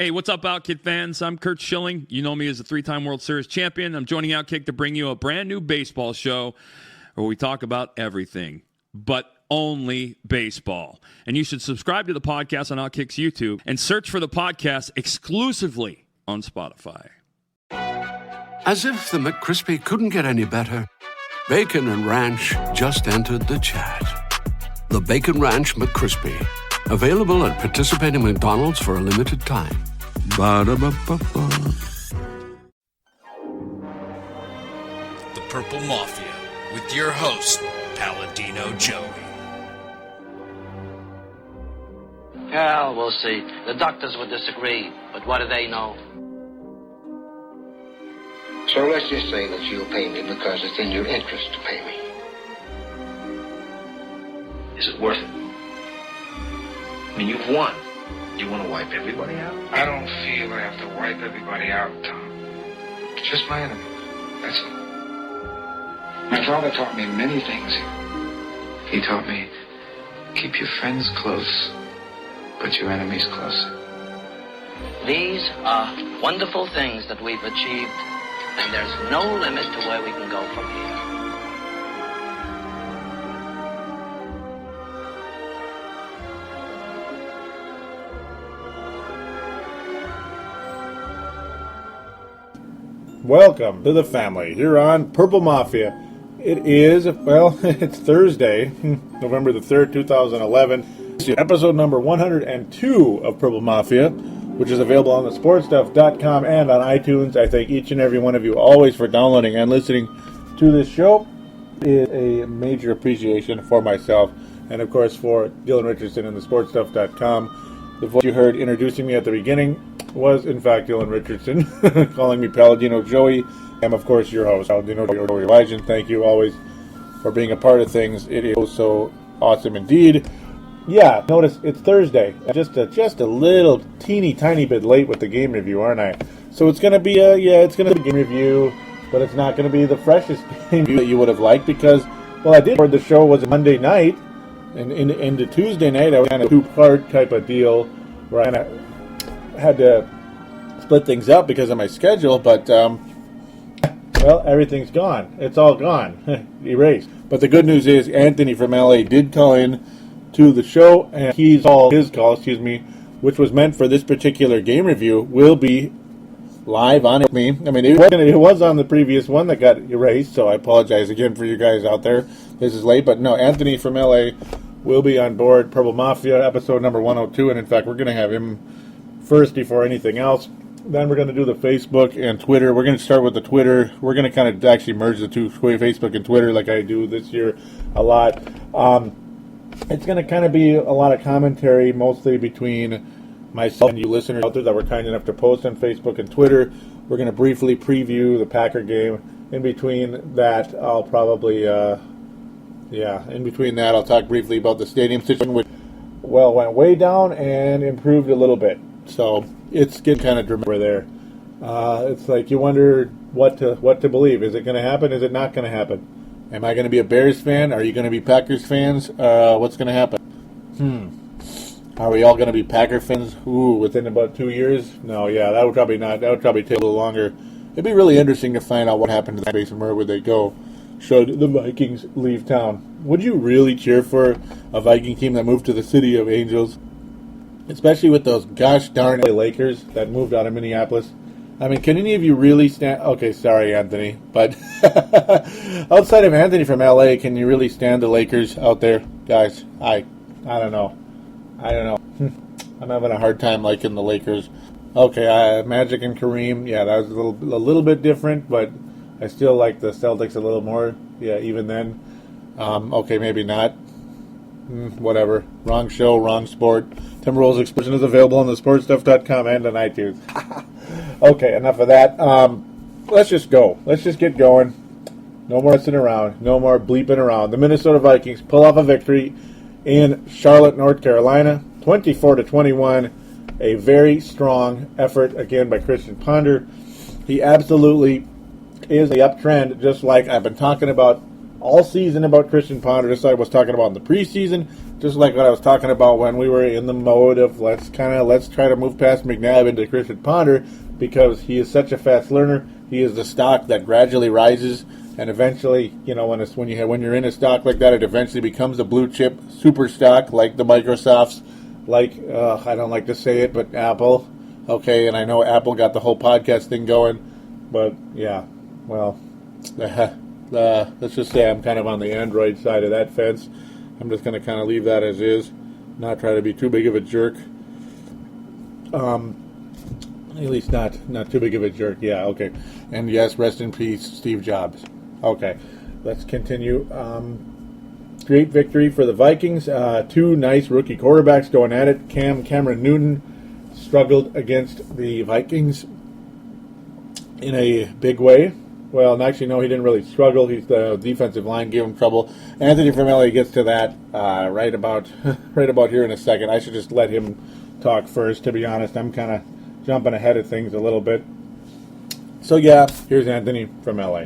Hey, what's up, Outkick fans? I'm Kurt Schilling. You know me as a three-time World Series champion. I'm joining Outkick to bring you a brand new baseball show where we talk about everything, but only baseball. And you should subscribe to the podcast on Outkick's YouTube and search for the podcast exclusively on Spotify. As if the McCrispy couldn't get any better, Bacon and Ranch just entered the chat. The Bacon Ranch McCrispy, available at participating McDonald's for a limited time. Ba-da-ba-ba-ba. The Purple Mafia, with your host, Paladino Joey. Well, we'll see. The doctors would disagree, but what do they know? So let's just say that you'll pay me because it's in your interest to pay me. Is it worth it? I mean, you've won. Do you want to wipe everybody out? I don't feel I have to wipe everybody out, Tom. Just my enemies. That's all. My father taught me many things. He taught me, keep your friends close, but your enemies closer. These are wonderful things that we've achieved, and there's no limit to where we can go from here. Welcome to the family here on Purple Mafia. It is, well, it's Thursday, November the 3rd, 2011. It's episode number 102 of Purple Mafia, which is available on the sportstuff.com and on iTunes. I thank each and every one of you always for downloading and listening to this show. It is a major appreciation for myself and, of course, for Dylan Richardson and the sportstuff.com. The voice you heard introducing me at the beginning was, in fact, Dylan Richardson, calling me Paladino Joey. I'm, of course, your host, Paladino Joey Legend. Thank you always for being a part of things. It is so awesome indeed. Yeah, notice it's Thursday. Just a little teeny tiny bit late with the game review, aren't I? So it's going to be a game review, but it's not going to be the freshest game review that you would have liked because, well, I did record the show was a Monday night, and into Tuesday night I was kind of a two-part type of deal where I had to split things up because of my schedule, but well, everything's gone. It's all gone. Erased. But the good news is Anthony from LA did call in to the show, and his call, which was meant for this particular game review, will be live on me. I mean, it was on the previous one that got erased, so I apologize again for you guys out there. This is late, but no, Anthony from LA will be on board Purple Mafia, episode number 102, and in fact, we're going to have him first before anything else. Then we're going to do the Facebook and Twitter. We're going to start with the Twitter. We're going to kind of actually merge the two, Facebook and Twitter, like I do this year a lot. It's going to kind of be a lot of commentary, mostly between myself and you listeners out there that were kind enough to post on Facebook and Twitter. We're going to briefly preview the Packer game. In between that, I'll probably, I'll talk briefly about the stadium situation, which, well, went way down and improved a little bit. So it's getting kind of dramatic there. It's like you wonder what to believe. Is it going to happen? Is it not going to happen? Am I going to be a Bears fan? Are you going to be Packers fans? What's going to happen? Are we all going to be Packer fans? Within about 2 years? No, yeah, that would probably not. That would probably take a little longer. It'd be really interesting to find out what happened to that base and where would they go should the Vikings leave town. Would you really cheer for a Viking team that moved to the city of Angels? Especially with those gosh darn Lakers that moved out of Minneapolis. I mean, can any of you really stand... Okay, sorry, Anthony. But outside of Anthony from LA, can you really stand the Lakers out there? Guys, I don't know. I'm having a hard time liking the Lakers. Okay, Magic and Kareem, yeah, that was a little bit different, but I still like the Celtics a little more. Yeah, even then. Okay, maybe not. Whatever. Wrong show, wrong sport. Timberwolves Explosion is available on the sportstuff.com and on iTunes. Okay, enough of that. Let's just go. Let's just get going. No more messing around. No more bleeping around. The Minnesota Vikings pull off a victory in Charlotte, North Carolina, 24-21. A very strong effort, again, by Christian Ponder. He absolutely is the uptrend, just like I've been talking about all season about Christian Ponder, just like I was talking about in the preseason, just like what I was talking about when we were in the mode of let's try to move past McNabb into Christian Ponder, because he is such a fast learner. He is the stock that gradually rises, and eventually, when you're in a stock like that, it eventually becomes a blue chip super stock like the Microsofts, like I don't like to say it, but Apple. Okay, and I know Apple got the whole podcast thing going, but yeah, well, let's just say I'm kind of on the Android side of that fence. I'm just going to kind of leave that as is, not try to be too big of a jerk. At least not too big of a jerk. Yeah, okay. And yes, rest in peace, Steve Jobs. Okay, let's continue. Great victory for the Vikings. Two nice rookie quarterbacks going at it. Cameron Newton struggled against the Vikings in a big way. Well, actually, no, he didn't really struggle. The defensive line gave him trouble. Anthony Vermelli gets to that right about here in a second. I should just let him talk first, to be honest. I'm kind of jumping ahead of things a little bit. So, yeah, here's Anthony from LA.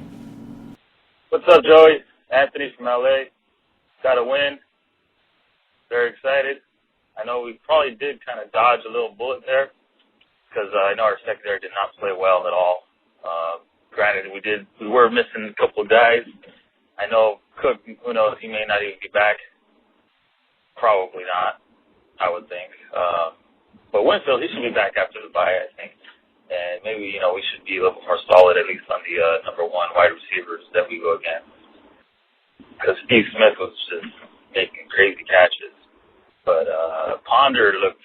What's up, Joey? Anthony from LA. Got a win. Very excited. I know we probably did kind of dodge a little bullet there, because I know our secondary did not play well at all. Granted, we were missing a couple of guys. I know Cook, who knows, he may not even be back. Probably not, I would think. But Winfield, he should be back after the bye, I think. And maybe, we should be a little more solid, at least on the number one wide receivers that we go against. Because Steve Smith was just making crazy catches. But Ponder looked,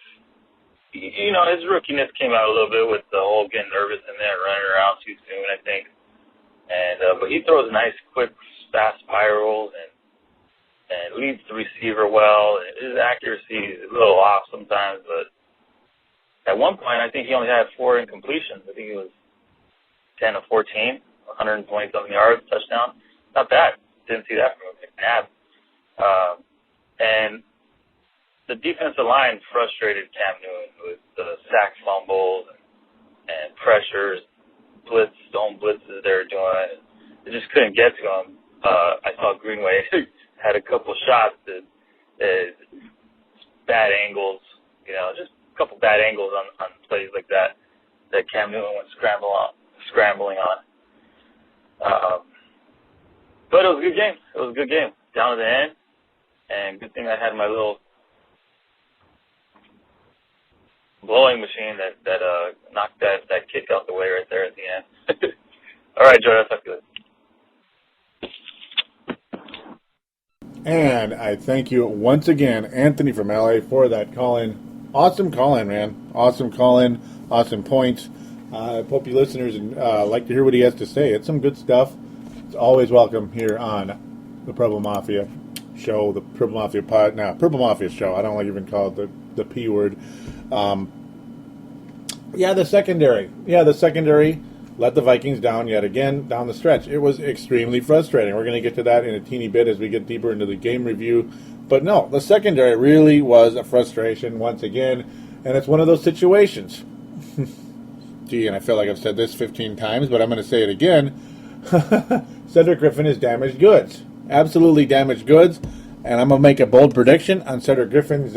his rookiness came out a little bit with the whole getting nervous in there, running around too soon, I think. And but he throws nice, quick, fast spirals and leads the receiver well. His accuracy is a little off sometimes, but at one point, I think he only had 4 incompletions. I think he was 10 of 14, 120-something yards, touchdown. Not bad. Didn't see that from McNabb. And the defensive line frustrated Cam Newton with the sack fumbles and pressures, zone blitzes they were doing. They just couldn't get to him. I saw Greenway had a couple shots that bad angles, just a couple bad angles on plays like that Cam Newton went scrambling on. But it was a good game. It was a good game down to the end. And good thing I had my little blowing machine that knocked that kick out the way right there at the end. All right, Joe, that's good. And I thank you once again, Anthony from LA, for that call-in. Awesome call-in, man. Awesome call-in. Awesome points. I hope you listeners like to hear what he has to say. It's some good stuff. It's always welcome here on the Purple Mafia show, the Purple Mafia Purple Mafia show. I don't like even call it the P word. The secondary. The secondary let the Vikings down yet again down the stretch. It was extremely frustrating. We're going to get to that in a teeny bit as we get deeper into the game review. But no, the secondary really was a frustration once again, and it's one of those situations. Gee, and I feel like I've said this 15 times, but I'm going to say it again. Cedric Griffin is damaged goods. Absolutely damaged goods. And I'm going to make a bold prediction on Cedric Griffin's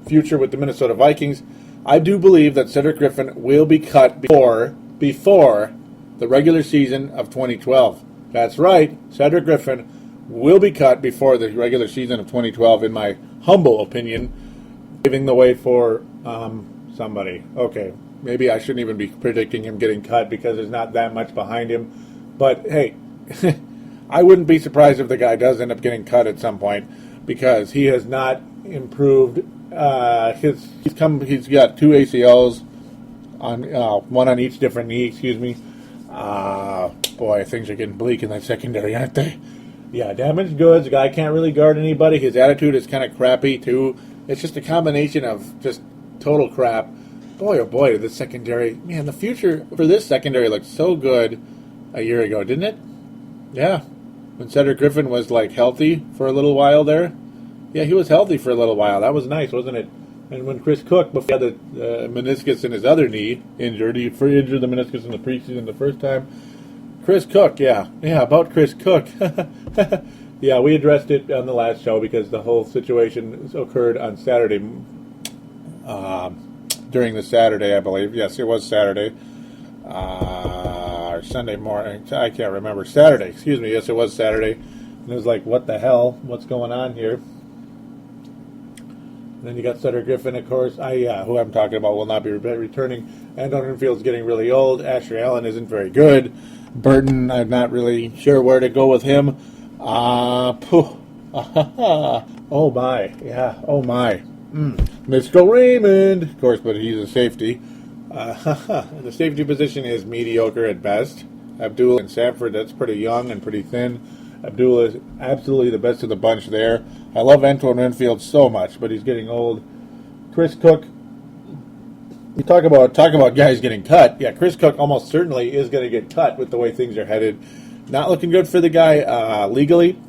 future with the Minnesota Vikings. I do believe that Cedric Griffin will be cut before the regular season of 2012. That's right. Cedric Griffin will be cut before the regular season of 2012, in my humble opinion, paving the way for somebody. Okay, maybe I shouldn't even be predicting him getting cut because there's not that much behind him. But, hey, I wouldn't be surprised if the guy does end up getting cut at some point, because he has not improved. He's got 2 ACLs, on one on each different knee. Boy, things are getting bleak in that secondary, aren't they? Yeah, damaged goods. The guy can't really guard anybody. His attitude is kind of crappy too. It's just a combination of just total crap. Boy, oh boy, the secondary. Man, the future for this secondary looked so good a year ago, didn't it? Yeah, when Cedric Griffin was healthy for a little while there. Yeah, he was healthy for a little while. That was nice, wasn't it? And when Chris Cook, before he had the meniscus in his other knee injured, he injured the meniscus in the preseason the first time. Chris Cook, yeah, about Chris Cook. Yeah, we addressed it on the last show because the whole situation occurred on Saturday, during the Saturday, I believe. Yes, it was Saturday. Or Sunday morning. I can't remember. Saturday, excuse me. Yes, it was Saturday. And it was like, what the hell? What's going on here? And then you got Sutter Griffin, of course. Who I'm talking about will not be returning. Anton Field's getting really old. Asher Allen isn't very good. Burton, I'm not really sure where to go with him. Oh my, yeah, oh my. Mr. Raymond, of course, but he's a safety. The safety position is mediocre at best. Abdullah and Sanford, that's pretty young and pretty thin. Abdullah is absolutely the best of the bunch there. I love Antoine Winfield so much, but he's getting old. Chris Cook, you talk about guys getting cut. Yeah, Chris Cook almost certainly is going to get cut with the way things are headed. Not looking good for the guy legally.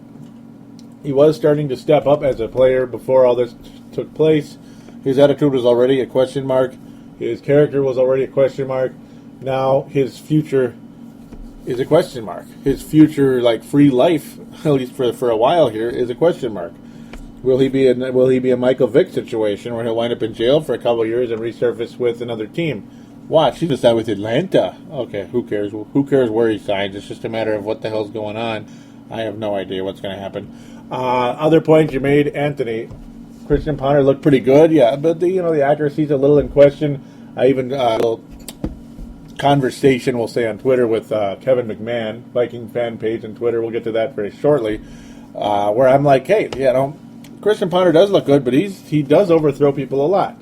He was starting to step up as a player before all this took place. His attitude was already a question mark. His character was already a question mark. Now his future is a question mark. His future, like free life, at least for a while here, is a question mark. Will he be a Michael Vick situation where he'll wind up in jail for a couple of years and resurface with another team? Watch, he just signed with Atlanta. Okay, who cares? Who cares where he signs? It's just a matter of what the hell's going on. I have no idea what's going to happen. Other points you made, Anthony. Christian Ponder looked pretty good, yeah, but the accuracy's a little in question. I even a little conversation, we'll say on Twitter with Kevin McMahon, Viking fan page on Twitter. We'll get to that very shortly. Where I'm like, hey, Christian Ponder does look good, but he does overthrow people a lot.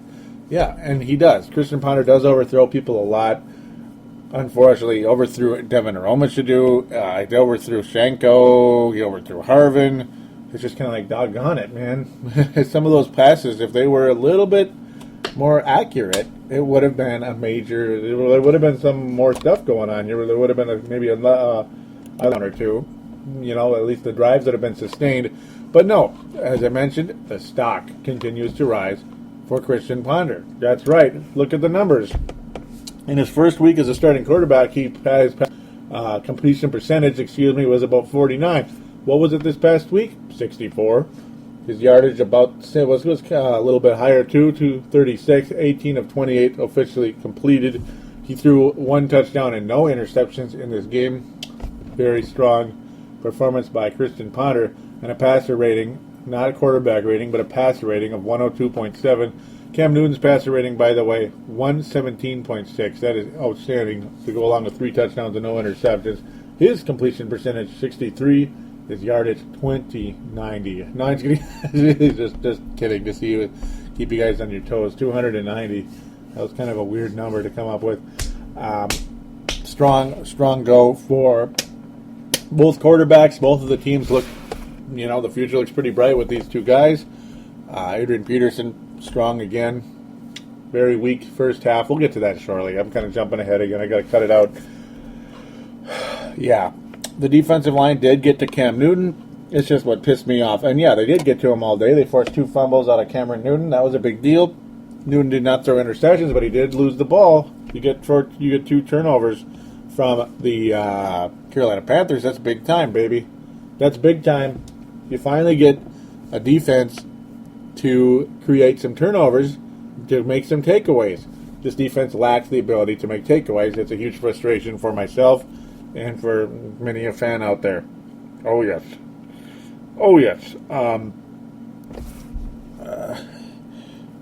Yeah, and he does. Christian Ponder does overthrow people a lot. Unfortunately, he overthrew Devin Aromashodu. He overthrew Shenko. He overthrew Harvin. It's just kind of like, doggone it, man. Some of those passes, if they were a little bit more accurate, it would have been a major. There would have been some more stuff going on here. There would have been maybe a one or two. At least the drives that have been sustained. But no, as I mentioned, the stock continues to rise for Christian Ponder. That's right. Look at the numbers. In his first week as a starting quarterback, his completion percentage, was about 49. What was it this past week? 64. His yardage was a little bit higher too, 236. 18 of 28 officially completed. He threw one touchdown and no interceptions in this game. Very strong performance by Christian Ponder, and a passer rating, not a quarterback rating, but a passer rating of 102.7. Cam Newton's passer rating, by the way, 117.6. That is outstanding to go along with 3 touchdowns and no interceptions. His completion percentage, 63. His yardage, 2090. No, I'm just kidding to see you, keep you guys on your toes. 290. That was kind of a weird number to come up with. Strong go for both quarterbacks. Both of the teams look, the future looks pretty bright with these two guys. Adrian Peterson, strong again. Very weak first half. We'll get to that shortly. I'm kind of jumping ahead again. I got to cut it out. Yeah. The defensive line did get to Cam Newton. It's just what pissed me off. And yeah, they did get to him all day. They forced 2 fumbles out of Cameron Newton. That was a big deal. Newton did not throw interceptions, but he did lose the ball. You get 2 turnovers from the Carolina Panthers. That's big time, baby. That's big time. You finally get a defense to create some turnovers, to make some takeaways. This defense lacks the ability to make takeaways. It's a huge frustration for myself and for many a fan out there. Oh, yes.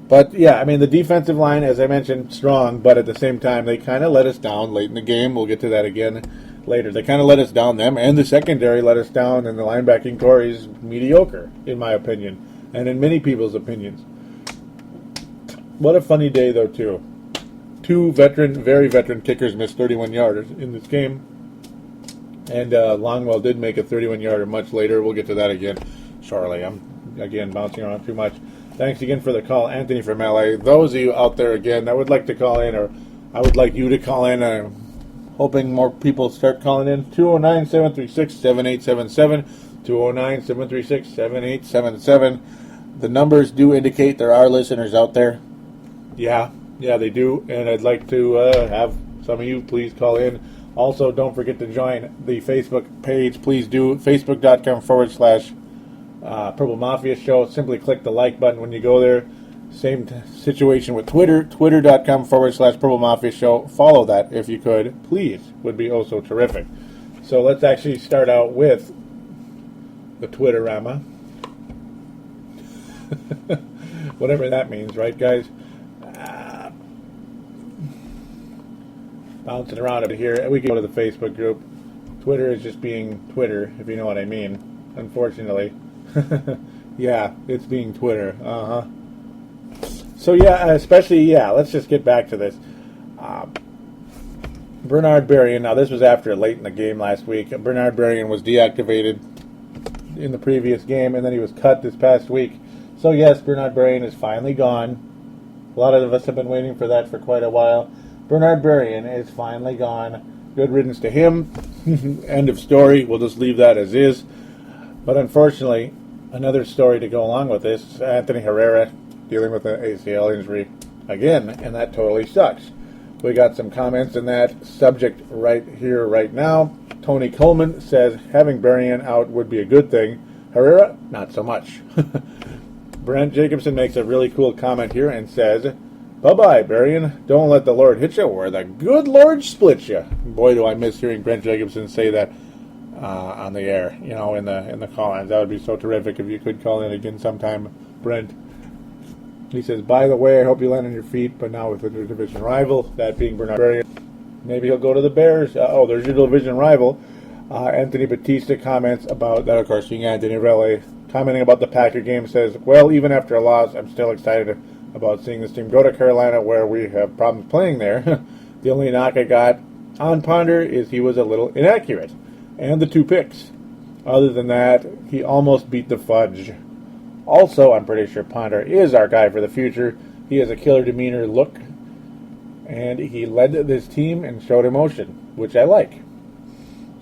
But, yeah, the defensive line, as I mentioned, strong, but at the same time, they kind of let us down late in the game. We'll get to that again later. They kind of let us down, them, and the secondary let us down, and the linebacking core is mediocre, in my opinion, and in many people's opinions. What a funny day, though, too. 2 very veteran kickers missed 31-yarders in this game. And Longwell did make a 31-yarder much later. We'll get to that again shortly. I'm, again, bouncing around too much. Thanks again for the call, Anthony from LA. Those of you out there, again, that would like to call in, or I would like you to call in, hoping more people start calling in, 209-736-7877, 209-736-7877. The numbers do indicate there are listeners out there. Yeah, they do, and I'd like to have some of you please call in. Also, don't forget to join the Facebook page. Please do. Facebook.com/Purple Mafia Show. Simply click the like button when you go there. Same situation with Twitter. Twitter.com/Purple Mafia Show. Follow that if you could. Please. Would be oh so terrific. So let's actually start out with the Twitterama. Whatever that means, right, guys? Bouncing around over here. We can go to the Facebook group. Twitter is just being Twitter, if you know what I mean. Unfortunately. Yeah, it's being Twitter. So, yeah, let's just get back to this. Bernard Berrien, now this was after late in the game last week. Bernard Berrien was deactivated in the previous game, and then he was cut this past week. So, yes, Bernard Berrien is finally gone. A lot of us have been waiting for that for quite a while. Bernard Berrien is finally gone. Good riddance to him. End of story. We'll just leave that as is. But unfortunately, another story to go along with this, Anthony Herrera dealing with an ACL injury again, and that totally sucks. We got some comments in that subject right here, right now. Tony Coleman says having Berrien out would be a good thing. Herrera, not so much. Brent Jacobson makes a really cool comment here and says, "Bye-bye, Berrien. Don't let the Lord hit you or the good Lord split you." Boy, do I miss hearing Brent Jacobson say that on the air, in the call-ins. That would be so terrific if you could call in again sometime, Brent. He says, "By the way, I hope you land on your feet, but now with a new division rival, that being Bernard Berrien. Maybe he'll go to the Bears." There's your division rival. Anthony Batista comments about that, of course, being Anthony Relle, commenting about the Packer game, says, "Well, even after a loss, I'm still excited about seeing this team go to Carolina where we have problems playing there. The only knock I got on Ponder is he was a little inaccurate. And the 2 picks. Other than that, he almost beat the fudge. Also, I'm pretty sure Ponder is our guy for the future. He has a killer demeanor look. And he led this team and showed emotion, which I like.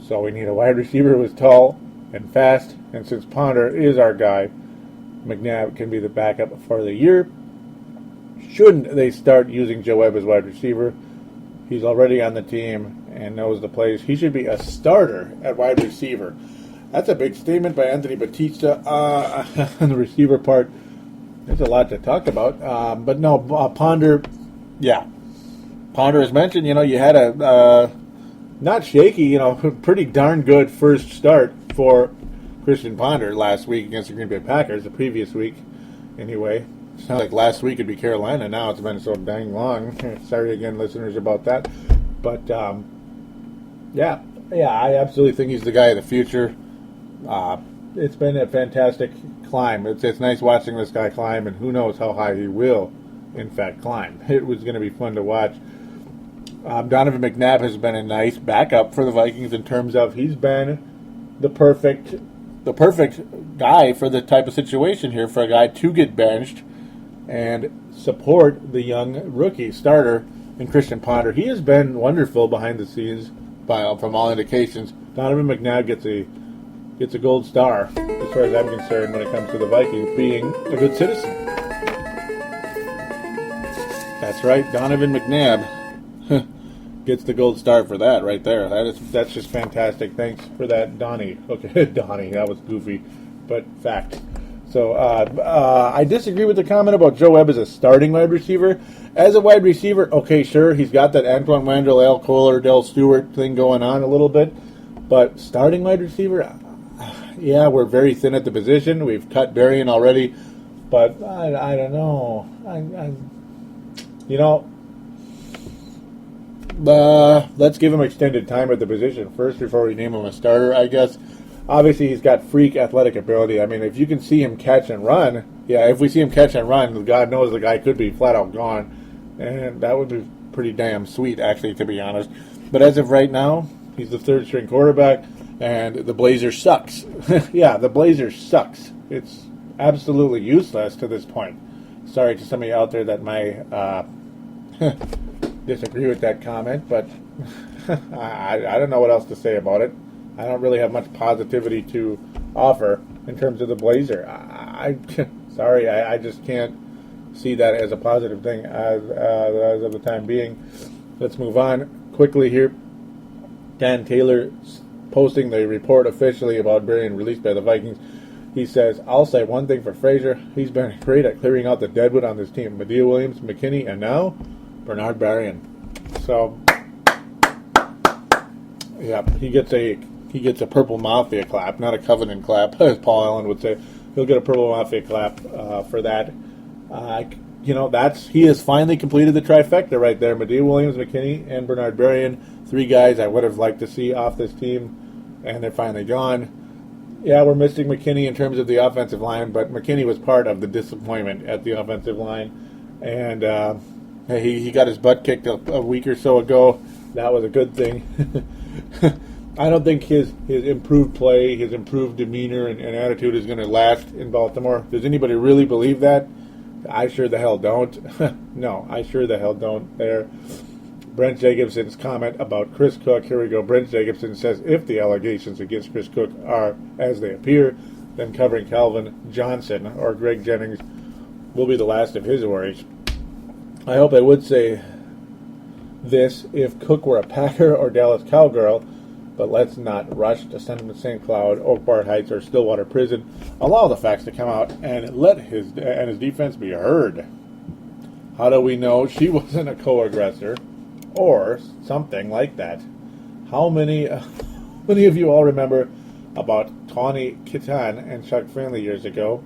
So we need a wide receiver who is tall and fast. And since Ponder is our guy, McNabb can be the backup for the year. Shouldn't they start using Joe Webb as wide receiver? He's already on the team and knows the plays. He should be a starter at wide receiver. That's a big statement by Anthony Batista on the receiver part. There's a lot to talk about. But no, Ponder, yeah. Ponder has mentioned, you had a not shaky, pretty darn good first start for Christian Ponder last week against the Green Bay Packers, the previous week anyway. It's not like last week it'd be Carolina. Now it's been so dang long. Sorry again, listeners, about that. But, yeah, I absolutely think he's the guy of the future. It's been a fantastic climb. It's nice watching this guy climb, and who knows how high he will, in fact, climb. It was going to be fun to watch. Donovan McNabb has been a nice backup for the Vikings in terms of he's been the perfect guy for the type of situation here, for a guy to get benched and support the young rookie starter in Christian Ponder. He has been wonderful behind the scenes, from all indications. Donovan McNabb gets a gold star, as far as I'm concerned, when it comes to the Vikings being a good citizen. That's right, Donovan McNabb gets the gold star for that right there. That's just fantastic. Thanks for that, Donnie. Okay, Donnie, that was goofy, but fact. So I disagree with the comment about Joe Webb as a starting wide receiver. As a wide receiver, okay, sure, he's got that Antoine Randall, Al Kohler, Dell Stewart thing going on a little bit, but starting wide receiver, yeah, we're very thin at the position. We've cut Berrien already, but I don't know. Let's give him extended time at the position first before we name him a starter, I guess. Obviously, he's got freak athletic ability. I mean, if you can see him catch and run, if we see him catch and run, God knows the guy could be flat out gone. And that would be pretty damn sweet, actually, to be honest. But as of right now, he's the third-string quarterback, and the Blazer sucks. Yeah, the Blazer sucks. It's absolutely useless to this point. Sorry to somebody out there that might disagree with that comment, but I don't know what else to say about it. I don't really have much positivity to offer in terms of the Blazer. Sorry, I just can't see that as a positive thing as of the time being. Let's move on quickly here. Dan Taylor posting the report officially about being released by the Vikings. He says, I'll say one thing for Frazier. He's been great at clearing out the deadwood on this team. Medea Williams, McKinney, and now Bernard Berrien. So, yeah, he gets a Purple Mafia clap, not a Covenant clap, as Paul Allen would say. He'll get a Purple Mafia clap for that. He has finally completed the trifecta right there. Medea Williams, McKinney, and Bernard Berrien. 3 guys I would have liked to see off this team, and they're finally gone. Yeah, we're missing McKinney in terms of the offensive line, but McKinney was part of the disappointment at the offensive line. And he got his butt kicked a week or so ago. That was a good thing. I don't think his improved play, his improved demeanor and attitude is going to last in Baltimore. Does anybody really believe that? I sure the hell don't. No, I sure the hell don't there. Brent Jacobson's comment about Chris Cook. Here we go. Brent Jacobson says, if the allegations against Chris Cook are as they appear, then covering Calvin Johnson or Greg Jennings will be the last of his worries. I hope I would say this if Cook were a Packer or Dallas Cowgirl, but let's not rush to send him to St. Cloud, Oak Park Heights, or Stillwater Prison. Allow the facts to come out and let his defense be heard. How do we know she wasn't a co-aggressor? Or something like that. How many of you all remember about Tawny Kitan and Chuck Finley years ago?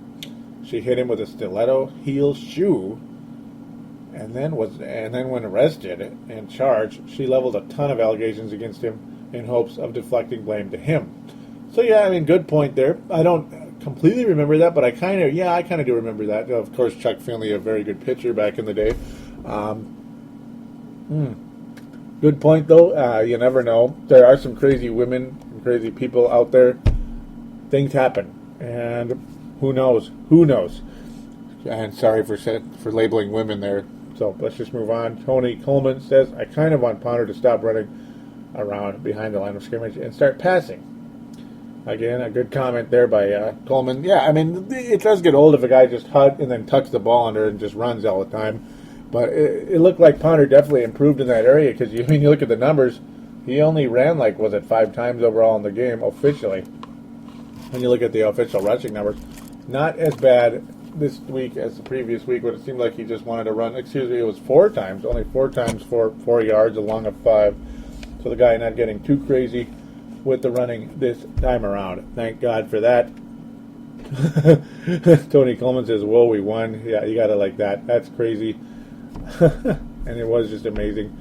She hit him with a stiletto heel shoe, and then when arrested and charged, she leveled a ton of allegations against him in hopes of deflecting blame to him. So yeah, I mean, good point there. I don't completely remember that, but I kind of do remember that. Of course, Chuck Finley, a very good pitcher back in the day. Good point, though. You never know. There are some crazy women and crazy people out there. Things happen, and who knows? Who knows? And sorry for labeling women there. So let's just move on. Tony Coleman says, I kind of want Ponder to stop running around behind the line of scrimmage and start passing. Again, a good comment there by Coleman. Yeah, I mean, it does get old if a guy just hut and then tucks the ball under and just runs all the time. But it looked like Ponder definitely improved in that area because you look at the numbers, he only ran 5 times overall in the game officially. When you look at the official rushing numbers, not as bad this week as the previous week, but it seemed like he just wanted to run. It was 4 times, only 4 times for 4 yards along of 5. So the guy not getting too crazy with the running this time around. Thank God for that. Tony Coleman says, whoa, we won. Yeah, you got to like that. That's crazy. And it was just amazing.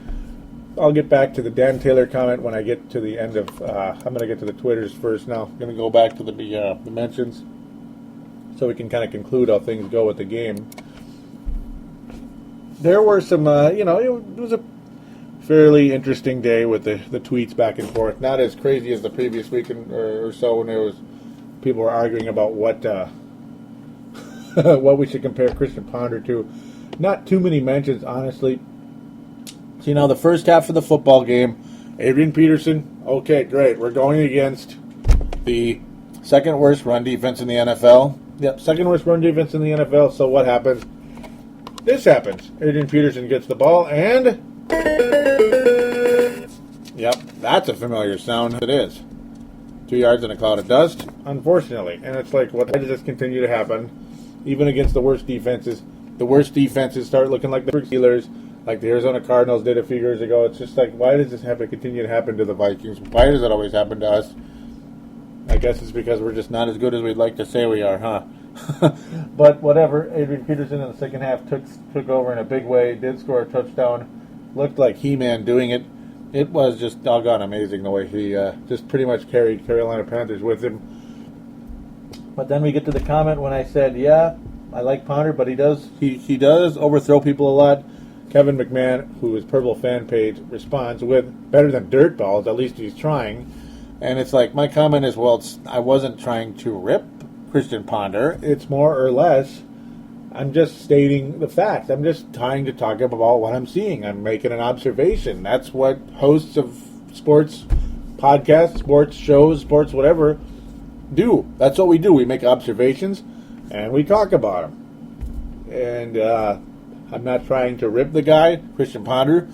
I'll get back to the Dan Taylor comment when I get to the end of I'm going to get to the Twitters first now. I'm going to go back to the mentions so we can kind of conclude how things go with the game. There were some, it was a fairly interesting day with the tweets back and forth. Not as crazy as the previous week or so when there was people were arguing about what what we should compare Christian Ponder to. Not too many mentions, honestly. So, the first half of the football game, Adrian Peterson, okay, great. We're going against the second worst run defense in the NFL. Yep, second worst run defense in the NFL. So what happens? This happens. Adrian Peterson gets the ball and... Yep, that's a familiar sound. It is. 2 yards in a cloud of dust, unfortunately. And it's like, why does this continue to happen? Even against the worst defenses. The worst defenses start looking like the Steelers, like the Arizona Cardinals did a few years ago. It's just like, why does this have to continue to happen to the Vikings? Why does it always happen to us? I guess it's because we're just not as good as we'd like to say we are, huh? But whatever. Adrian Peterson in the second half took over in a big way, did score a touchdown. Looked like He-Man doing it. It was just doggone amazing the way he just pretty much carried Carolina Panthers with him. But then we get to the comment when I said, yeah, I like Ponder, but he does overthrow people a lot. Kevin McMahon, who is Purple Fan Page, responds with, better than dirt balls, at least he's trying. And it's like, my comment is, well, I wasn't trying to rip Christian Ponder. It's more or less, I'm just stating the facts. I'm just trying to talk about what I'm seeing. I'm making an observation. That's what hosts of sports podcasts, sports shows, sports whatever do. That's what we do. We make observations and we talk about them. And I'm not trying to rip the guy, Christian Ponder.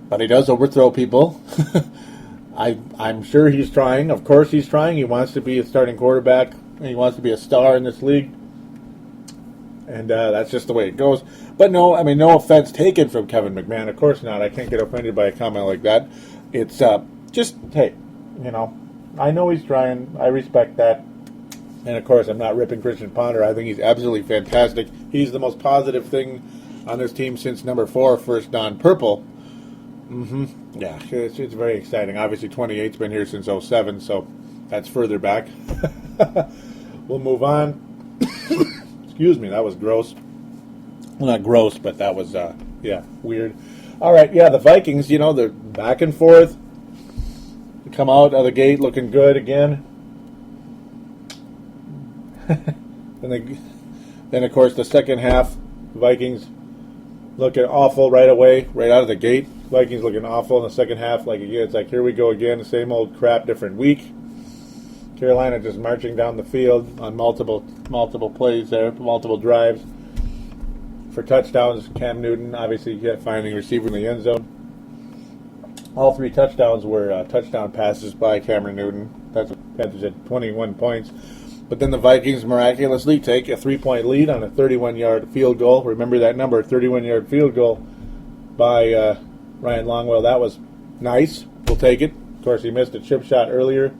but he does overthrow people. I'm sure he's trying. Of course he's trying. He wants to be a starting quarterback. He wants to be a star in this league. And that's just the way it goes. But no, I mean, no offense taken from Kevin McMahon. Of course not. I can't get offended by a comment like that. It's just, hey, I know he's trying. I respect that. And, of course, I'm not ripping Christian Ponder. I think he's absolutely fantastic. He's the most positive thing on this team since number 4, first Don Purple. Yeah, it's very exciting. Obviously, 28's been here since 07, so that's further back. We'll move on. Excuse me, that was gross. Well, not gross, but that was, weird. All right, the Vikings, they're back and forth. They come out of the gate looking good again. Then, of course, the second half, the Vikings looking awful right away, right out of the gate. Vikings looking awful in the second half. It's like, here we go again, same old crap, different week. Carolina just marching down the field on multiple plays there, multiple drives for touchdowns. Cam Newton, obviously, finding a receiver in the end zone. All 3 touchdowns were touchdown passes by Cameron Newton. That's Panthers at 21 points. But then the Vikings miraculously take a 3-point lead on a 31-yard field goal. Remember that number, 31-yard field goal by Ryan Longwell. That was nice. We'll take it. Of course, he missed a chip shot earlier.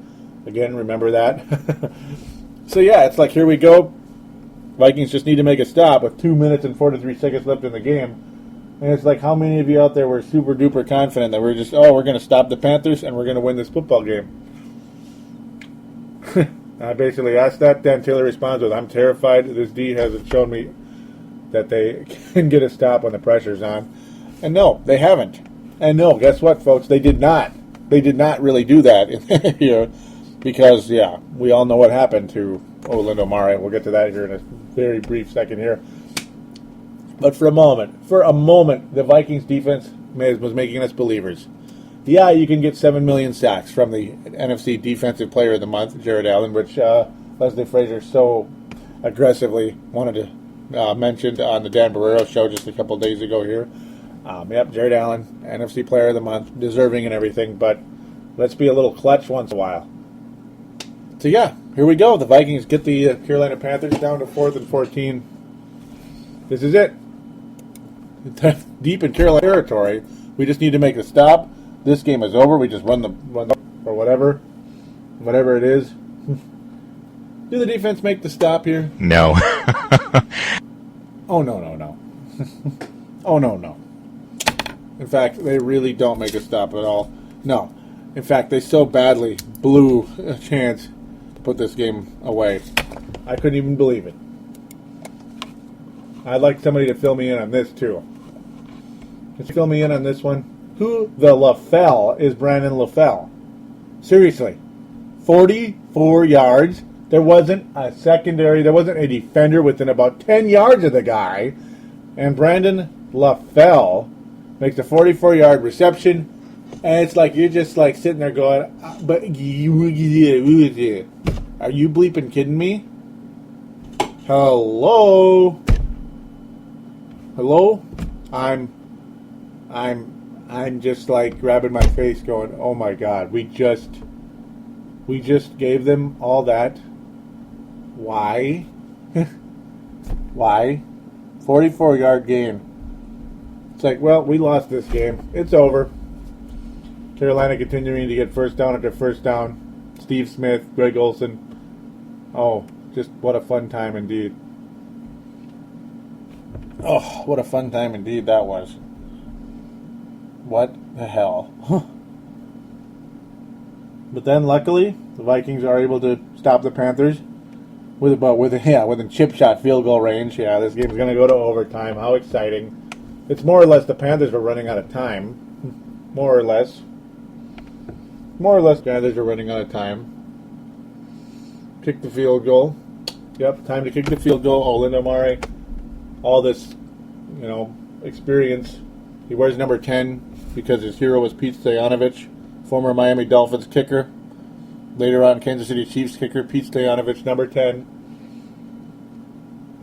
Again, remember that. So, it's like, here we go. Vikings just need to make a stop with 2 minutes and 43 seconds left in the game. And it's like, how many of you out there were super duper confident that we're going to stop the Panthers and we're going to win this football game? I basically asked that. Dan Taylor responds with, I'm terrified. This D hasn't shown me that they can get a stop when the pressure's on. And no, they haven't. And no, guess what, folks? They did not. They did not really do that here because, we all know what happened to Orlando Mare. We'll get to that here in a very brief second here. But for a moment, the Vikings defense was making us believers. Yeah, you can get 7 million sacks from the NFC Defensive Player of the Month, Jared Allen, which Leslie Frazier so aggressively wanted to mention on the Dan Barrero show just a couple days ago here. Jared Allen, NFC Player of the Month, deserving and everything, but let's be a little clutch once in a while. So, here we go. The Vikings get the Carolina Panthers down to 4th and 14. This is it. Deep in Carolina territory. We just need to make a stop. This game is over. We just run the or whatever it is. Do the defense make the stop here? No. Oh, no. Oh, no. In fact, they really don't make a stop at all. No. In fact, they so badly blew a chance to put this game away. I couldn't even believe it. I'd like somebody to fill me in on this, too. Just fill me in on this one. Who the LaFell is Brandon LaFell? Seriously. 44 yards. There wasn't a secondary. There wasn't a defender within about 10 yards of the guy. And Brandon LaFell makes a 44-yard reception. And it's like you're just like sitting there going, but are you bleeping kidding me? Hello? I'm just like grabbing my face going, oh my God, we just gave them all that. Why? Why? 44-yard game. It's like, well, we lost this game. It's over. Carolina continuing to get first down after first down. Steve Smith, Greg Olsen. Oh, just what a fun time indeed. Oh, what a fun time indeed that was. What the hell? But then, luckily, the Vikings are able to stop the Panthers within chip shot field goal range. Yeah, this game's going to go to overtime. How exciting. It's more or less the Panthers are running out of time. More or less, Panthers are running out of time. Kick the field goal. Yep, time to kick the field goal. Orlando Mare, all this, experience. He wears number 10 because his hero was Pete Stoyanovich, former Miami Dolphins kicker. Later on, Kansas City Chiefs kicker Pete Stoyanovich, number 10.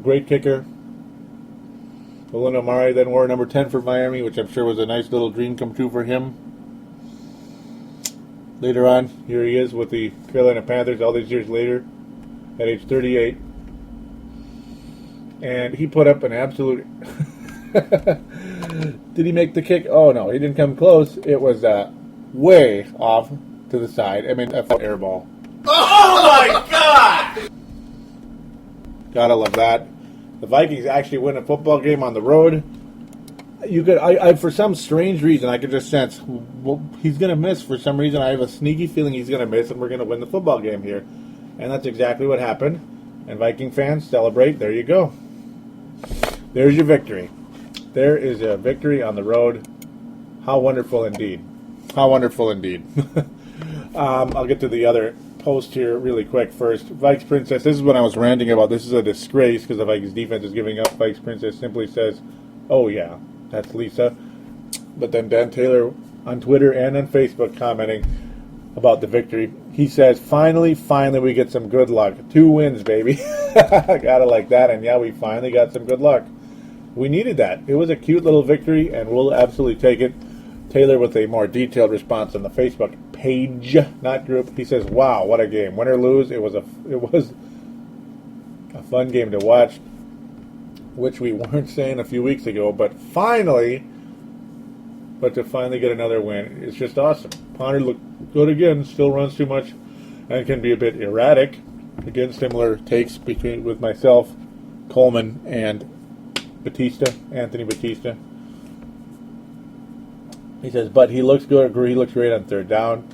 Great kicker. Olin Amari then wore number 10 for Miami, which I'm sure was a nice little dream come true for him. Later on, here he is with the Carolina Panthers all these years later at age 38. And he put up an absolute... Did he make the kick? Oh, no, he didn't come close. It was way off to the side. I mean, a air ball. Oh my God! Gotta love that. The Vikings actually win a football game on the road. You could, I for some strange reason, I could just sense, well, he's going to miss. For some reason, I have a sneaky feeling he's going to miss, and we're going to win the football game here. And that's exactly what happened. And Viking fans, celebrate. There you go. There's your victory. There is a victory on the road. How wonderful indeed. How wonderful indeed. I'll get to the other post here really quick first. Vikes Princess, this is what I was ranting about. This is a disgrace because the Vikings defense is giving up. Vikes Princess simply says, oh yeah, that's Lisa. But then Dan Taylor on Twitter and on Facebook commenting about the victory. He says, finally we get some good luck. 2 wins, baby. I gotta like that. And yeah, we finally got some good luck. We needed that. It was a cute little victory, and we'll absolutely take it. Taylor with a more detailed response on the Facebook page, not group. He says, wow, what a game. Win or lose, it was a fun game to watch, which we weren't saying a few weeks ago, but to finally get another win, it's just awesome. Ponder looked good again, still runs too much, and can be a bit erratic. Again, similar takes with myself, Coleman, and Anthony Batista. He says, but he looks good. He looks great on third down.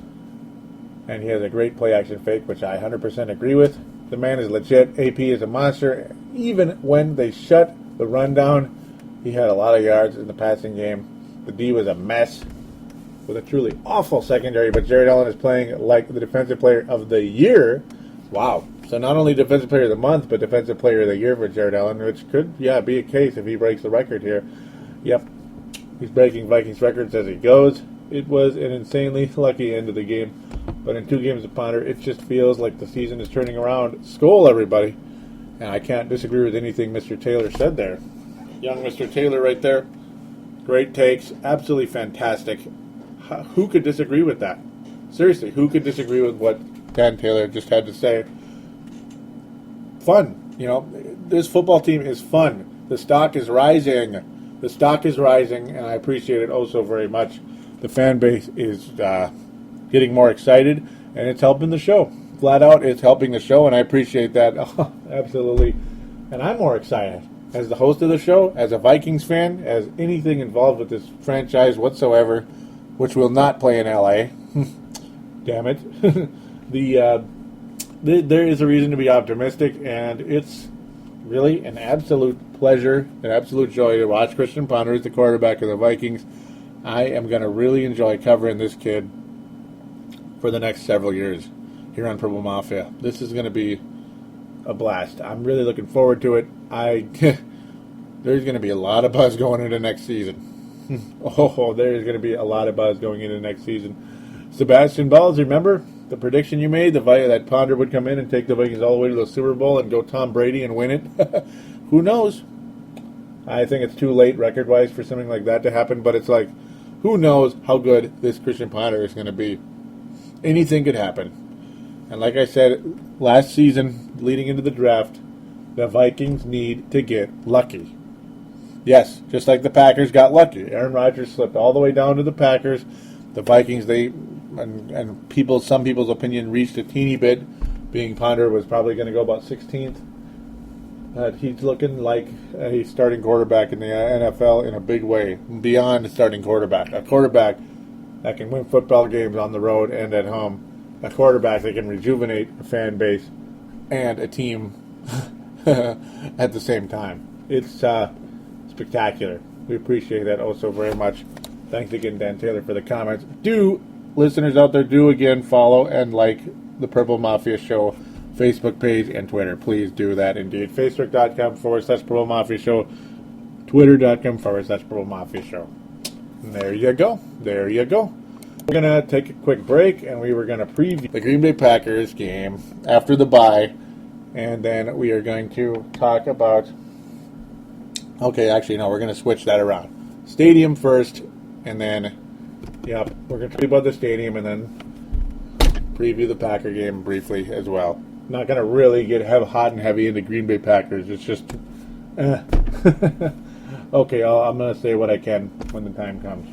And he has a great play-action fake, which I 100% agree with. The man is legit. AP is a monster. Even when they shut the run down, he had a lot of yards in the passing game. The D was a mess with a truly awful secondary, but Jared Allen is playing like the Defensive Player of the Year. Wow. So not only Defensive Player of the Month, but Defensive Player of the Year for Jared Allen, which could, be a case if he breaks the record here. Yep. He's breaking Vikings records as he goes. It was an insanely lucky end of the game. But in 2 games of Ponder, it just feels like the season is turning around. Skol, everybody. And I can't disagree with anything Mr. Taylor said there. Young Mr. Taylor right there. Great takes. Absolutely fantastic. Who could disagree with that? Seriously, who could disagree with what Dan Taylor just had to say? Fun. You know, this football team is fun. The stock is rising. The stock is rising, and I appreciate it oh so very much. The fan base is getting more excited, and it's helping the show. Flat out, it's helping the show, and I appreciate that. Oh, absolutely. And I'm more excited. As the host of the show, as a Vikings fan, as anything involved with this franchise whatsoever, which will not play in L.A. Damn it. There is a reason to be optimistic, and it's really an absolute pleasure, an absolute joy to watch Christian Ponder as the quarterback of the Vikings. I am going to really enjoy covering this kid for the next several years here on Purple Mafia. This is going to be a blast. I'm really looking forward to it. There's going to be a lot of buzz going into next season. There's going to be a lot of buzz going into next season. Sebastian Balls, remember the prediction you made that Ponder would come in and take the Vikings all the way to the Super Bowl and go Tom Brady and win it? Who knows? I think it's too late record-wise for something like that to happen, but it's like, who knows how good this Christian Ponder is going to be. Anything could happen. And like I said last season, leading into the draft, the Vikings need to get lucky. Yes, just like the Packers got lucky. Aaron Rodgers slipped all the way down to the Packers. The Vikings, some people's opinion, reached a teeny bit, being Ponder was probably going to go about 16th. He's looking like a starting quarterback in the NFL in a big way, beyond a starting quarterback. A quarterback that can win football games on the road and at home. A quarterback that can rejuvenate a fan base and a team at the same time. It's spectacular. We appreciate that oh so very much. Thanks again, Dan Taylor, for the comments. Listeners out there, do again follow and like the Purple Mafia Show Facebook page and Twitter. Please do that indeed. Facebook.com/Purple Mafia Show. Twitter.com/Purple Mafia Show. And there you go. There you go. We're going to take a quick break, and we were going to preview the Green Bay Packers game after the bye. And then we are going to talk about Okay, actually, no, we're going to switch that around. Stadium first, and then, we're going to talk about the stadium, and then preview the Packer game briefly as well. Not going to really have hot and heavy into Green Bay Packers. It's just, okay, I'm going to say what I can when the time comes.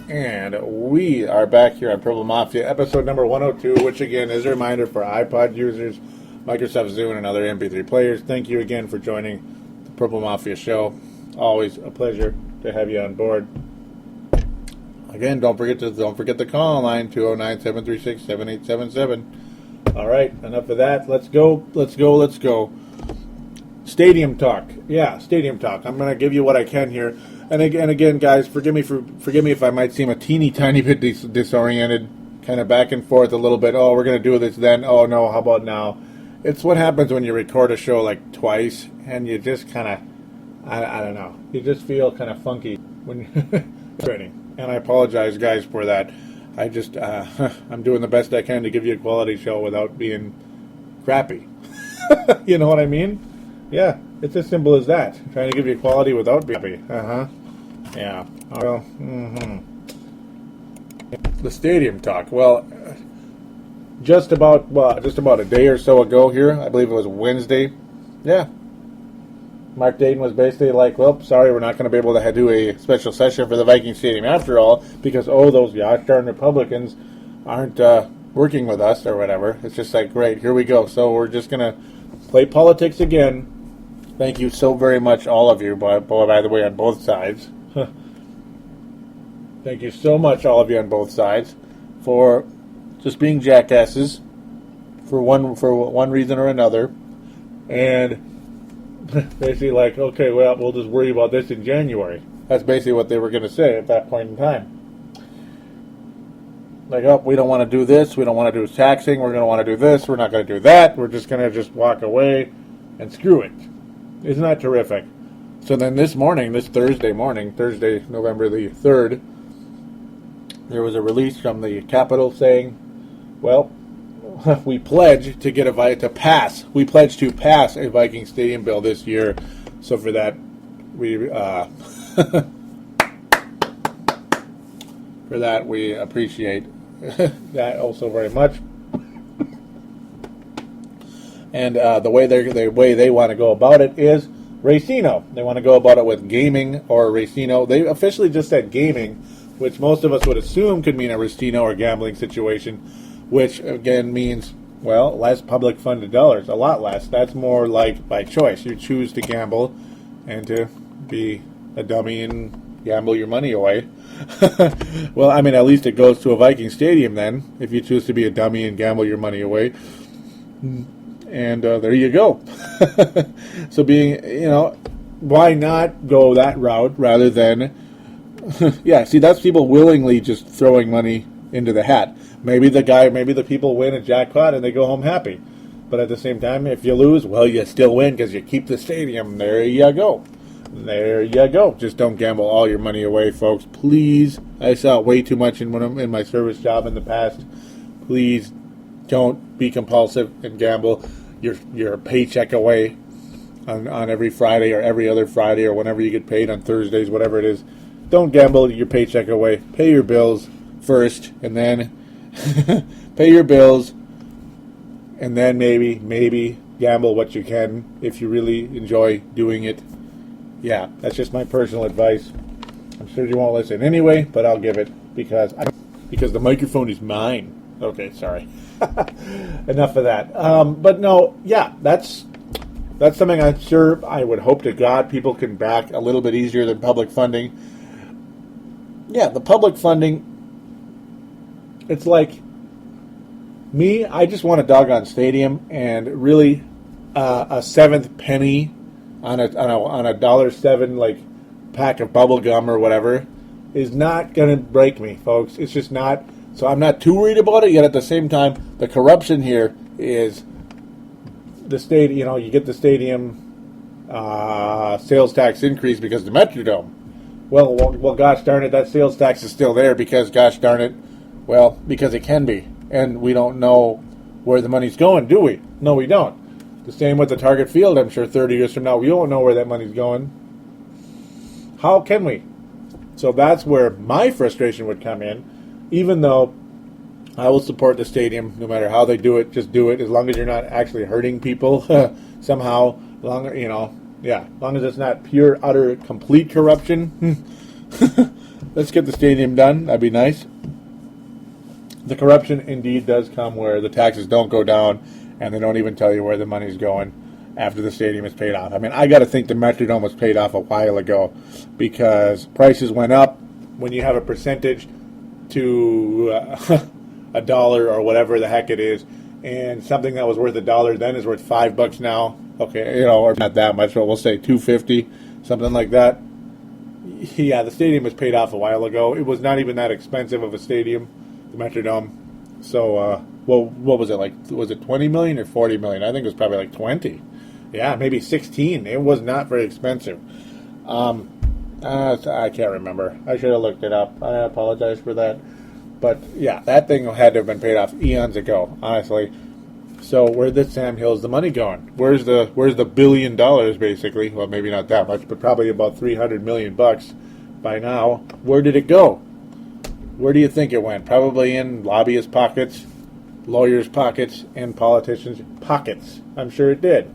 And we are back here on Purple Mafia, episode number 102, which again is a reminder for iPod users, Microsoft Zune, and other MP3 players. Thank you again for joining the Purple Mafia show. Always a pleasure to have you on board. Again, don't forget the call line, 209-736-7877. All right, enough of that. Let's go. Stadium talk. Yeah, stadium talk. I'm going to give you what I can here. And again, guys, forgive me if I might seem a teeny tiny bit disoriented, kind of back and forth a little bit. Oh, we're going to do this then. Oh, no, how about now? It's what happens when you record a show like twice, and you just kind of, I don't know, you just feel kind of funky when you're training. And I apologize, guys, for that. I just, I'm doing the best I can to give you a quality show without being crappy. You know what I mean? Yeah, it's as simple as that. Trying to give you quality without being happy. Yeah. Well, The stadium talk. Well, just about a day or so ago here, I believe it was Wednesday. Yeah. Mark Dayton was basically like, well, sorry, we're not going to be able to do a special session for the Vikings stadium after all, because, those gosh darn Republicans aren't working with us or whatever. It's just like, great, here we go. So we're just going to play politics again. Thank you so very much, all of you, by the way, on both sides. Thank you so much, all of you on both sides, for just being jackasses for one reason or another. And basically like, okay, well, we'll just worry about this in January. That's basically what they were going to say at that point in time. Like, we don't want to do this. We don't want to do taxing. We're going to want to do this. We're not going to do that. We're just going to just walk away and screw it. Isn't that terrific? So then this Thursday morning, November the 3rd, there was a release from the Capitol saying, well, we pledge to pass a Viking stadium bill this year. So for that, we appreciate that also very much. And the way they want to go about it is Racino. They want to go about it with gaming or Racino. They officially just said gaming, which most of us would assume could mean a Racino or gambling situation, which again means, well, less public funded dollars, a lot less. That's more like by choice. You choose to gamble and to be a dummy and gamble your money away. Well, I mean, at least it goes to a Viking stadium then, if you choose to be a dummy and gamble your money away. And there you go. So why not go that route rather than, that's people willingly just throwing money into the hat. Maybe the people win a jackpot and they go home happy. But at the same time, if you lose, well, you still win because you keep the stadium. There you go. Just don't gamble all your money away, folks. Please. I saw way too much in my service job in the past. Please don't be compulsive and gamble your paycheck away on every Friday or every other Friday or whenever you get paid on Thursdays, whatever it is. Don't gamble your paycheck away. Pay your bills first, and then pay your bills, and then maybe gamble what you can if you really enjoy doing it. Yeah, that's just my personal advice. I'm sure you won't listen anyway, but I'll give it because the microphone is mine. Okay, sorry. Enough of that. But no, that's something I'm sure I would hope to God people can back a little bit easier than public funding. Yeah, the public funding, it's like me, I just want a doggone stadium, and really a seventh penny on a $1.07 like pack of bubble gum or whatever is not going to break me, folks. It's just not. So I'm not too worried about it. Yet at the same time, the corruption here is the stadium. You know, you get the stadium sales tax increase because of the Metrodome. Well, gosh darn it, that sales tax is still there because, gosh darn it, well, because it can be. And we don't know where the money's going, do we? No, we don't. The same with the Target Field, I'm sure 30 years from now, we won't know where that money's going. How can we? So that's where my frustration would come in, even though I will support the stadium no matter how they do it. Just do it as long as you're not actually hurting people somehow. As long as it's not pure, utter, complete corruption. Let's get the stadium done. That'd be nice. The corruption indeed does come where the taxes don't go down and they don't even tell you where the money's going after the stadium is paid off. I mean, I got to think the Metrodome was paid off a while ago because prices went up when you have a percentage to a dollar or whatever the heck it is, and something that was worth $1 then is worth $5 now. Okay, you know, or not that much, but we'll say $2.50, something like that. Yeah, the stadium was paid off a while ago. It was not even that expensive of a stadium, the Metrodome. So, what was it like? Was it 20 million or 40 million? I think it was probably like 20. Yeah, maybe 16. It was not very expensive. I can't remember. I should have looked it up. I apologize for that. But yeah, that thing had to have been paid off eons ago, honestly. So where did Sam Hill's the money going? Where's the $1 billion basically? Well, maybe not that much, but probably about $300 million by now. Where did it go? Where do you think it went? Probably in lobbyists' pockets, lawyers' pockets, and politicians' pockets. I'm sure it did.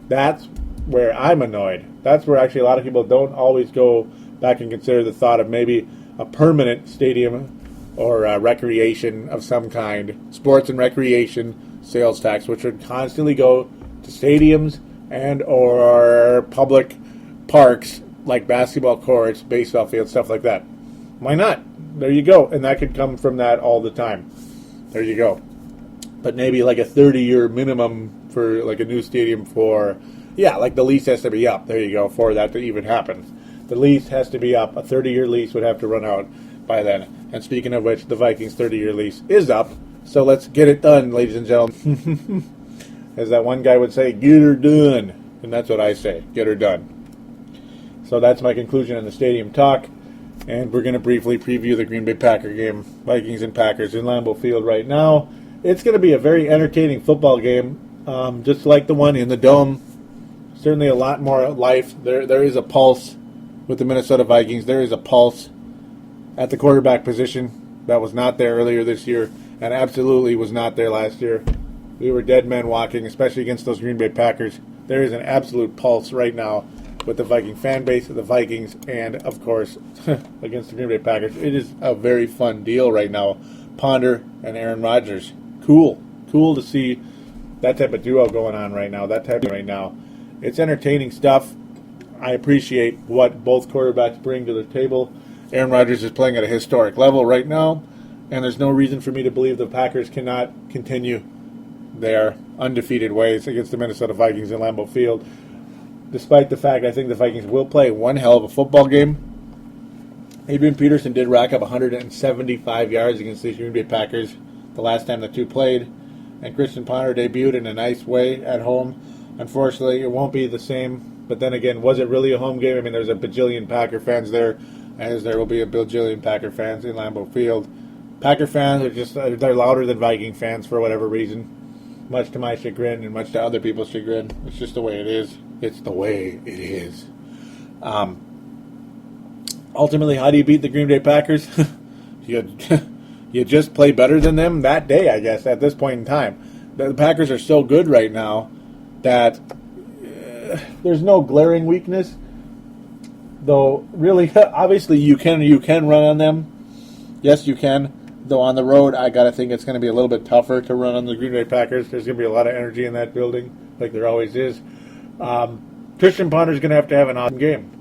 That's where I'm annoyed. That's where actually a lot of people don't always go back and consider the thought of maybe a permanent stadium or recreation of some kind, sports and recreation sales tax, which would constantly go to stadiums and or public parks like basketball courts, baseball fields, stuff like that. Why not? There you go. And that could come from that all the time. There you go. But maybe like a 30-year minimum for like a new stadium for, yeah, like the lease has to be up. There you go, for that to even happen. The lease has to be up. A 30-year lease would have to run out by then. And speaking of which, the Vikings' 30-year lease is up. So let's get it done, ladies and gentlemen. As that one guy would say, get her done. And that's what I say, get her done. So that's my conclusion on the stadium talk. And we're going to briefly preview the Green Bay Packer game, Vikings and Packers in Lambeau Field right now. It's going to be a very entertaining football game, just like the one in the Dome. Certainly a lot more life. There is a pulse with the Minnesota Vikings. There is a pulse at the quarterback position that was not there earlier this year and absolutely was not there last year. We were dead men walking, especially against those Green Bay Packers. There is an absolute pulse right now with the Viking fan base, the Vikings, and, of course, against the Green Bay Packers. It is a very fun deal right now. Ponder and Aaron Rodgers. Cool to see that type of duo going on right now, It's entertaining stuff. I appreciate what both quarterbacks bring to the table. Aaron Rodgers is playing at a historic level right now, and there's no reason for me to believe the Packers cannot continue their undefeated ways against the Minnesota Vikings in Lambeau Field, despite the fact I think the Vikings will play one hell of a football game. Adrian Peterson did rack up 175 yards against the Green Bay Packers the last time the two played, and Christian Ponder debuted in a nice way at home. Unfortunately, it won't be the same, but then again, was it really a home game? I mean, there's a bajillion Packer fans there, as there will be a bajillion Packer fans in Lambeau Field. Packer fans are just, they're louder than Viking fans for whatever reason, much to my chagrin and much to other people's chagrin. It's just the way it is. It's the way it is. Ultimately, how do you beat the Green Bay Packers? You just play better than them that day, I guess, at this point in time. The Packers are so good right now that there's no glaring weakness. Though, really, obviously, you can run on them. Yes, you can. Though on the road, I got to think it's going to be a little bit tougher to run on the Green Bay Packers. There's going to be a lot of energy in that building, like there always is. Christian Ponder's going to have an awesome game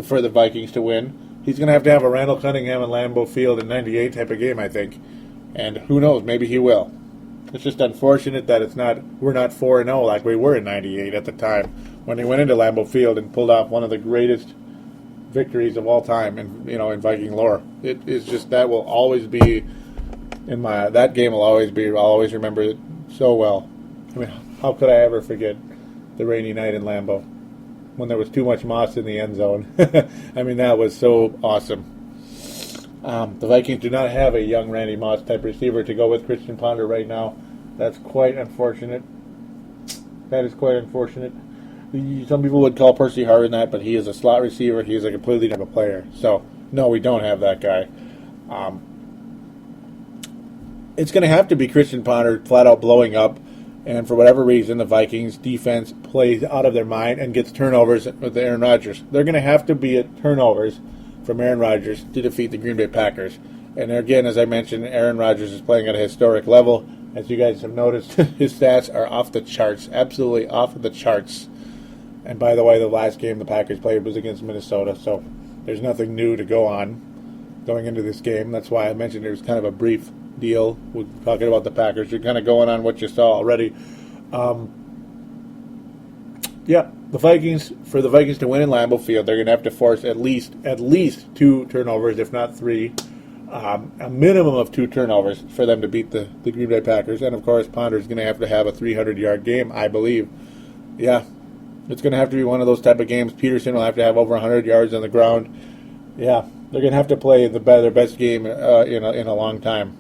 for the Vikings to win. He's going to have a Randall Cunningham and Lambeau Field in '98 type of game, I think. And who knows, maybe he will. It's just unfortunate that we're not 4-0 like we were in '98 at the time when they went into Lambeau Field and pulled off one of the greatest victories of all time in Viking lore. It is just that will always be that game will always be. I'll always remember it so well. I mean, how could I ever forget the rainy night in Lambeau when there was too much moss in the end zone? I mean, that was so awesome. The Vikings do not have a young Randy Moss type receiver to go with Christian Ponder right now. That's quite unfortunate. That is quite unfortunate. Some people would call Percy Harvin that, but he is a slot receiver. He is a completely different player. So, no, we don't have that guy. It's going to have to be Christian Ponder flat out blowing up. And for whatever reason, the Vikings defense plays out of their mind and gets turnovers with Aaron Rodgers. They're going to have to be at turnovers from Aaron Rodgers to defeat the Green Bay Packers. And again, as I mentioned, Aaron Rodgers is playing at a historic level. As you guys have noticed, his stats are off the charts, absolutely off the charts. And by the way, the last game the Packers played was against Minnesota, so there's nothing new to go on going into this game. That's why I mentioned it was kind of a brief deal. We're talking about the Packers. You're kind of going on what you saw already. The Vikings, for the Vikings to win in Lambeau Field, they're going to have to force at least 2 turnovers, if not 3. A minimum of 2 turnovers for them to beat the Green Bay Packers. And, of course, Ponder's going to have a 300-yard game, I believe. Yeah, it's going to have to be one of those type of games. Peterson will have to have over 100 yards on the ground. Yeah, they're going to have to play their best game in a long time.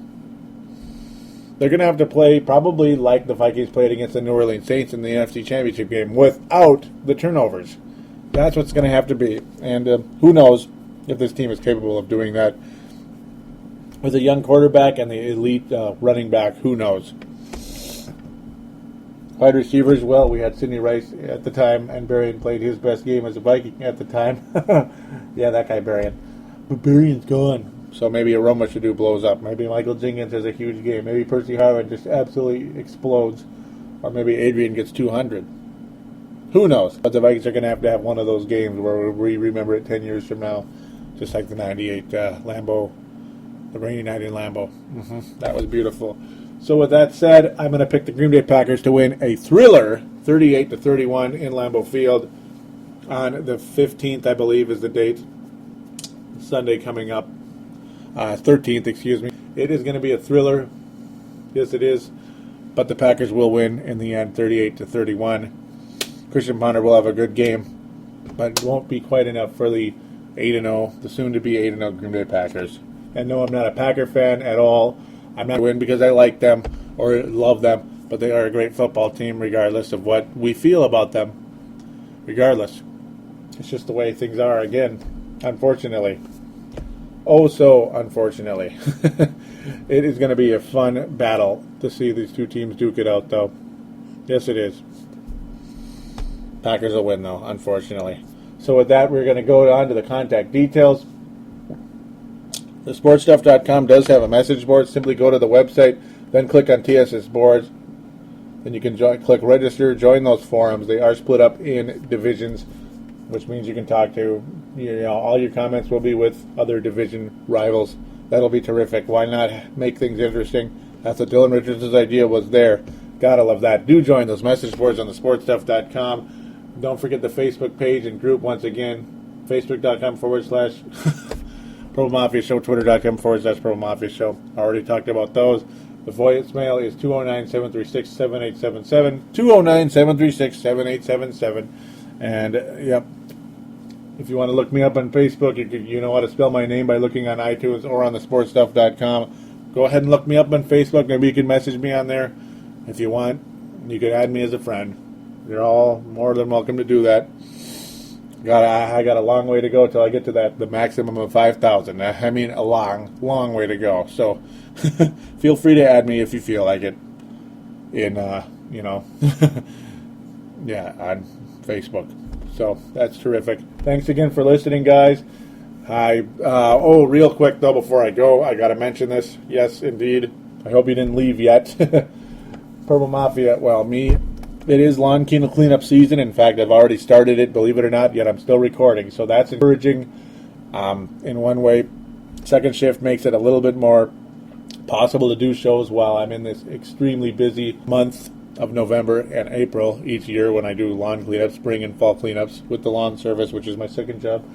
They're going to have to play probably like the Vikings played against the New Orleans Saints in the NFC Championship game without the turnovers. That's what's going to have to be. And who knows if this team is capable of doing that. With a young quarterback and the elite running back, who knows? Wide receivers, well, we had Sidney Rice at the time, and Berrien played his best game as a Viking at the time. Yeah, that guy Berrien. But Berrien's gone. So maybe Aroma Shadu blows up. Maybe Michael Jenkins has a huge game. Maybe Percy Harvin just absolutely explodes. Or maybe Adrian gets 200. Who knows? But the Vikings are going to have one of those games where we remember it 10 years from now. Just like the 98 Lambeau, the rainy night in Lambeau. That was beautiful. So with that said, I'm going to pick the Green Bay Packers to win a thriller, 38-31 in Lambeau Field on the 15th, I believe, is the date. Sunday coming up. 13th, excuse me. It is going to be a thriller. Yes, it is. But the Packers will win in the end, 38-31. Christian Ponder will have a good game, but it won't be quite enough for the 8-0, the soon-to-be 8-0 Green Bay Packers. And no, I'm not a Packer fan at all. I'm not going to win because I like them or love them, but they are a great football team regardless of what we feel about them. Regardless. It's just the way things are, again, unfortunately. Oh, so unfortunately. It is going to be a fun battle to see these two teams duke it out, though. Yes, it is. Packers will win, though, unfortunately. So with that, we're going to go on to the contact details. The sportstuff.com does have a message board. Simply go to the website, then click on TSS boards. Then you can click register, join those forums. They are split up in divisions, which means you can talk to, all your comments will be with other division rivals. That'll be terrific. Why not make things interesting? That's what Dylan Richards' idea was there. Gotta love that. Do join those message boards on the sportstuff.com. Don't forget the Facebook page and group once again. Facebook.com/ Purple Mafia Show, Twitter.com/Purple Mafia Show. I already talked about those. The voicemail is 209-736-7877. 209-736-7877. And, yep, if you want to look me up on Facebook, you know how to spell my name by looking on iTunes or on the sportstuff.com. Go ahead and look me up on Facebook. Maybe you can message me on there if you want. You can add me as a friend. You're all more than welcome to do that. I got a long way to go till I get to the maximum of 5,000. I mean, a long way to go. So feel free to add me if you feel like it. On Facebook. So that's terrific. Thanks again for listening, guys. Real quick though, before I go, I got to mention this. Yes, indeed. I hope you didn't leave yet. Purple Mafia. Well, it is lawn cleanup season. In fact, I've already started it, believe it or not, yet I'm still recording. So that's encouraging in one way. Second shift makes it a little bit more possible to do shows while I'm in this extremely busy month of November and April each year when I do lawn cleanups, spring and fall cleanups with the lawn service, which is my second job.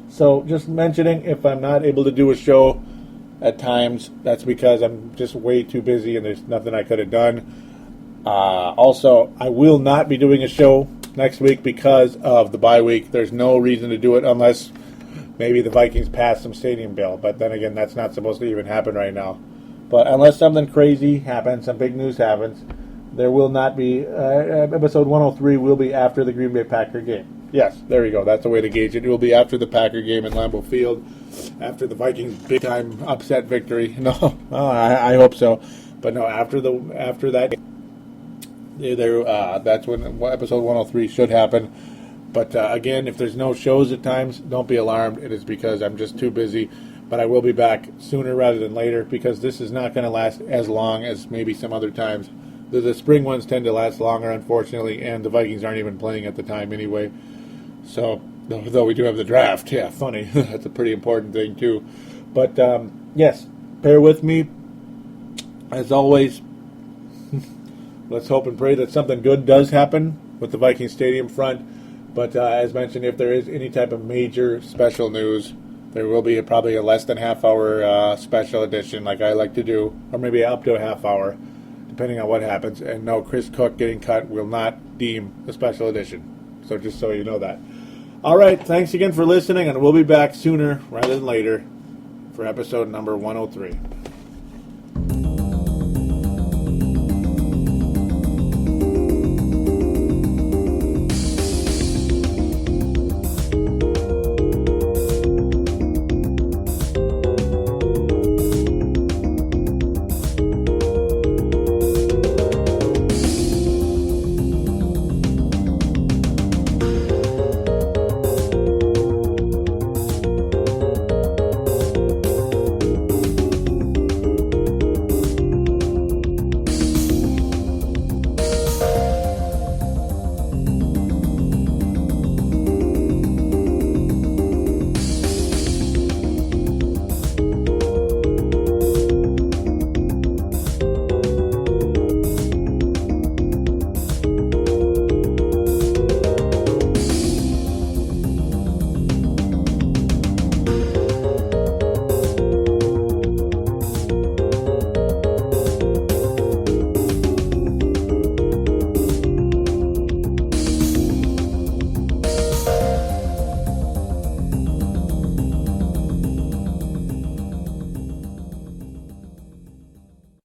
So just mentioning, if I'm not able to do a show at times, that's because I'm just way too busy and there's nothing I could have done. Also, I will not be doing a show next week because of the bye week. There's no reason to do it unless maybe the Vikings pass some stadium bill. But then again, that's not supposed to even happen right now. But unless something crazy happens, some big news happens, there will not be, episode 103 will be after the Green Bay Packer game. Yes, there you go. That's the way to gauge it. It will be after the Packer game in Lambeau Field, after the Vikings' big-time upset victory. No, I hope so. But no, after that, that's when episode 103 should happen. But again, if there's no shows at times, don't be alarmed. It is because I'm just too busy. But I will be back sooner rather than later because this is not going to last as long as maybe some other times. The spring ones tend to last longer, unfortunately, and the Vikings aren't even playing at the time anyway. So, though we do have the draft. Yeah, funny. That's a pretty important thing, too. But, yes, bear with me. As always, let's hope and pray that something good does happen with the Viking Stadium front. But, as mentioned, if there is any type of major special news, there will be probably a less than half-hour special edition like I like to do, or maybe up to a half hour, depending on what happens. And no, Chris Cook getting cut will not deem a special edition. So just so you know that. All right, thanks again for listening, and we'll be back sooner rather than later for episode number 103.